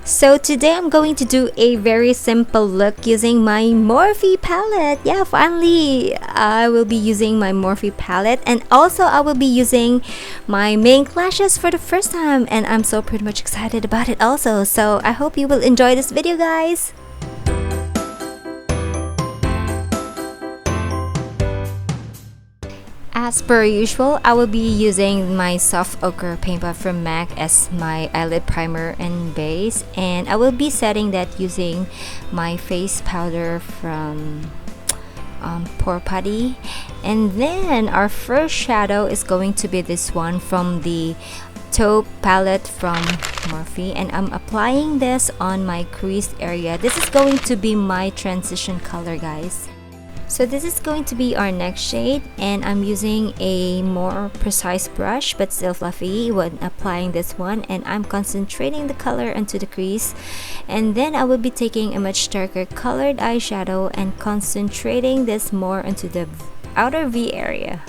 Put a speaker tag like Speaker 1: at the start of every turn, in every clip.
Speaker 1: So today I'm going to do a very simple look using my Morphe palette. Yeah, finally I will be using my Morphe palette, and also I will be using my main lashes for the first time, and I'm so pretty much excited about it also. So I hope you will enjoy this video, guys. As per usual, I will be using my soft ochre paint pot from MAC as my eyelid primer and base, and I will be setting that using my face powder from Pore Putty. And then our first shadow is going to be this one from the Taupe palette from Morphe, and I'm applying this on my crease area. This is going to be my transition color, guys. So this is going to be our next shade, and I'm using a more precise brush but still fluffy when applying this one, and I'm concentrating the color onto the crease. And then I will be taking a much darker colored eyeshadow and concentrating this more onto the outer V area.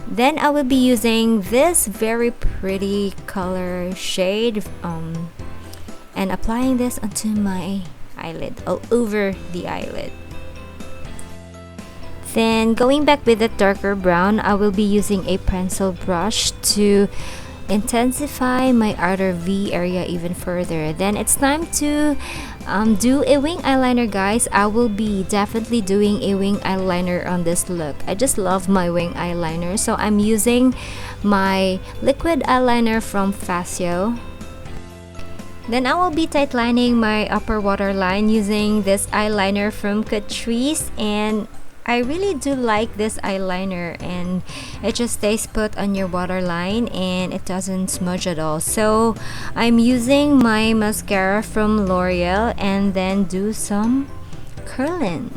Speaker 1: Then I will be using this very pretty color shade and applying this onto my eyelid, all over the eyelid. Then going back with the darker brown, I will be using a pencil brush to intensify my outer V area even further. Then it's time to do a wing eyeliner, guys. I will be definitely doing a wing eyeliner on this look. I just love my wing eyeliner, so I'm using my liquid eyeliner from Fasio. Then I will be tightlining my upper waterline using this eyeliner from Catrice, and I really do like this eyeliner, and it just stays put on your waterline and it doesn't smudge at all. So I'm using my mascara from L'Oreal and then do some curling.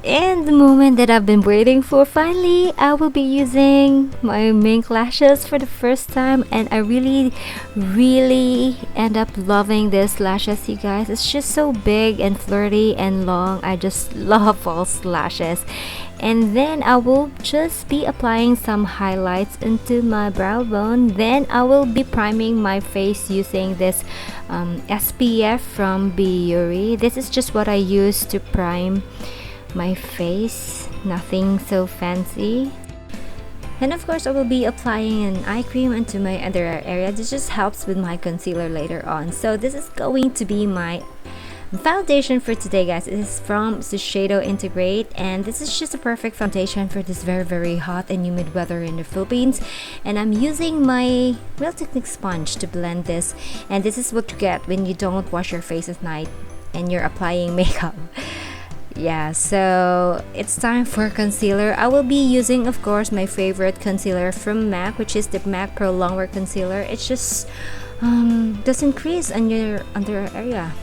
Speaker 1: And the moment that I've been waiting for, finally I will be using my mink lashes for the first time, and I really end up loving this lashes, you guys. It's just so big and flirty and long. I just love false lashes. And then I will just be applying some highlights into my brow bone. Then I will be priming my face using this SPF from Biore. This is just what I use to prime my face, nothing so fancy. And of course I will be applying an eye cream into my under eye area. This just helps with my concealer later on. So this is going to be my foundation for today, guys. It is from Shiseido Integrate, and this is just a perfect foundation for this very hot and humid weather in the Philippines. And I'm using my Real Technique sponge to blend this, and this is what you get when you don't wash your face at night and you're applying makeup. Yeah, so it's time for concealer. I will be using, of course, my favorite concealer from MAC, which is the MAC Pro Longwear Concealer. It just doesn't crease on your under area.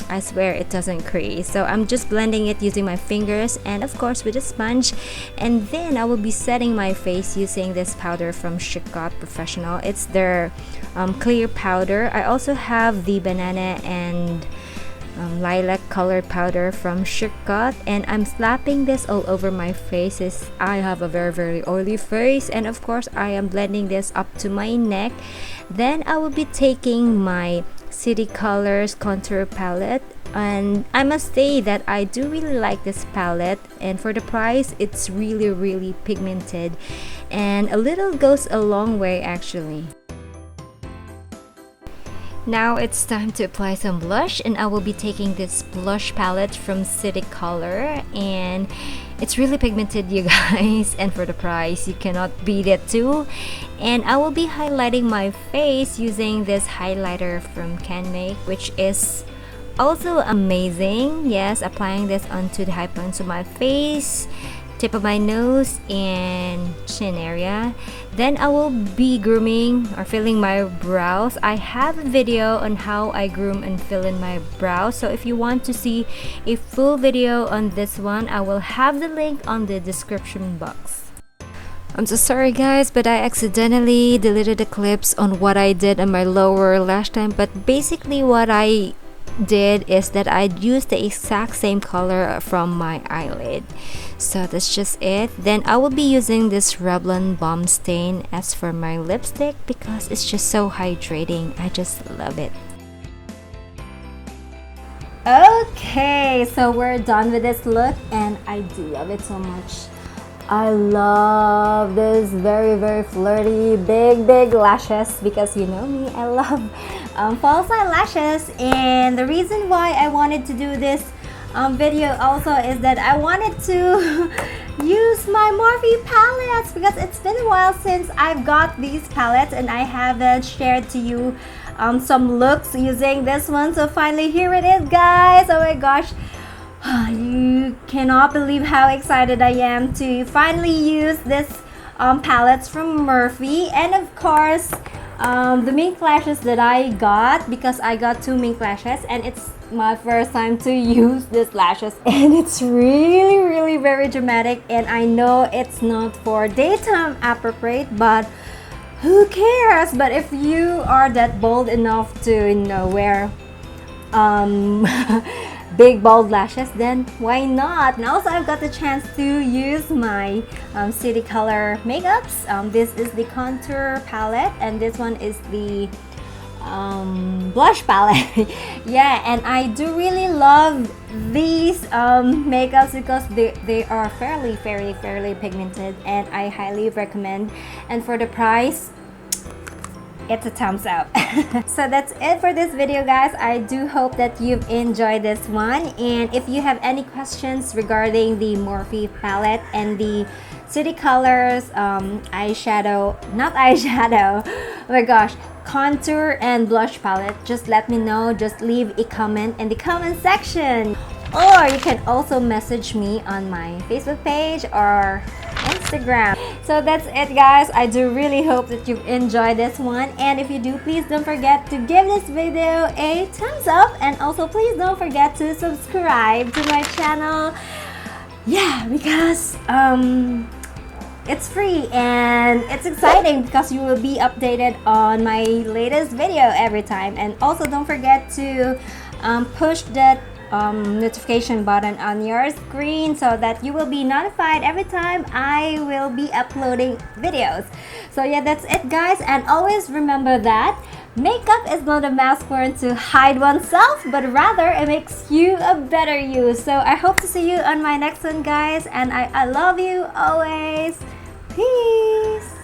Speaker 1: I swear it doesn't crease. So I'm just blending it using my fingers and of course with a sponge. And then I will be setting my face using this powder from Chacott Professional. It's their clear powder. I also have the banana and lilac colored powder from Chacott, and I'm slapping this all over my face. I have a very oily face, and of course I am blending this up to my neck. Then I will be taking my City Colors contour palette, and I must say that I do really like this palette, and for the price it's really pigmented, and a little goes a long way actually. Now it's time to apply some blush, and I will be taking this blush palette from City Color, and it's really pigmented, you guys, and for the price you cannot beat it too. And I will be highlighting my face using this highlighter from CanMake, which is also amazing. Yes, applying this onto the high points of my face, tip of my nose and chin area. Then I will be grooming or filling my brows. I have a video on how I groom and fill in my brows, so if you want to see a full video on this one, I will have the link on the description box. I'm so sorry, guys, but I accidentally deleted the clips on what I did on my lower lash line. But basically what I did is that I used the exact same color from my eyelid. So that's just it. Then I will be using this Revlon Balm Stain as for my lipstick because it's just so hydrating. I just love it. Okay, so we're done with this look and I do love it so much. I love this very flirty big lashes because you know me, I love false eyelashes. And the reason why I wanted to do this video also is that I wanted to use my Morphe palettes because it's been a while since I've got these palettes and I haven't shared to you some looks using this one. So finally here it is, guys. Oh my gosh, you cannot believe how excited I am to finally use this palettes from Morphe. And of course the mink lashes that I got, because I got 2 mink lashes and it's my first time to use these lashes, and it's really very dramatic. And I know it's not for daytime appropriate, but who cares? But if you are that bold enough to, you know, wear big bold lashes, then why not? And also I've got the chance to use my city color makeups. This is the contour palette and this one is the blush palette. Yeah, and I do really love these makeups because they are fairly pigmented and I highly recommend. And for the price, it's a thumbs up. So that's it for this video, guys. I do hope that you've enjoyed this one, and if you have any questions regarding the Morphe palette and the city colors eyeshadow, not eyeshadow, oh my gosh, contour and blush palette, just let me know. Just leave a comment in the comment section, or you can also message me on my Facebook page or Instagram. So that's it, guys. I do really hope that you've enjoyed this one, and if you do, please don't forget to give this video a thumbs up, and also please don't forget to subscribe to my channel. Yeah, because it's free and it's exciting because you will be updated on my latest video every time. And also don't forget to push that notification button on your screen so that you will be notified every time I will be uploading videos. So yeah, that's it, guys, and always remember that makeup is not a mask worn to hide oneself, but rather it makes you a better you. So I hope to see you on my next one, guys, and I love you always. Peace.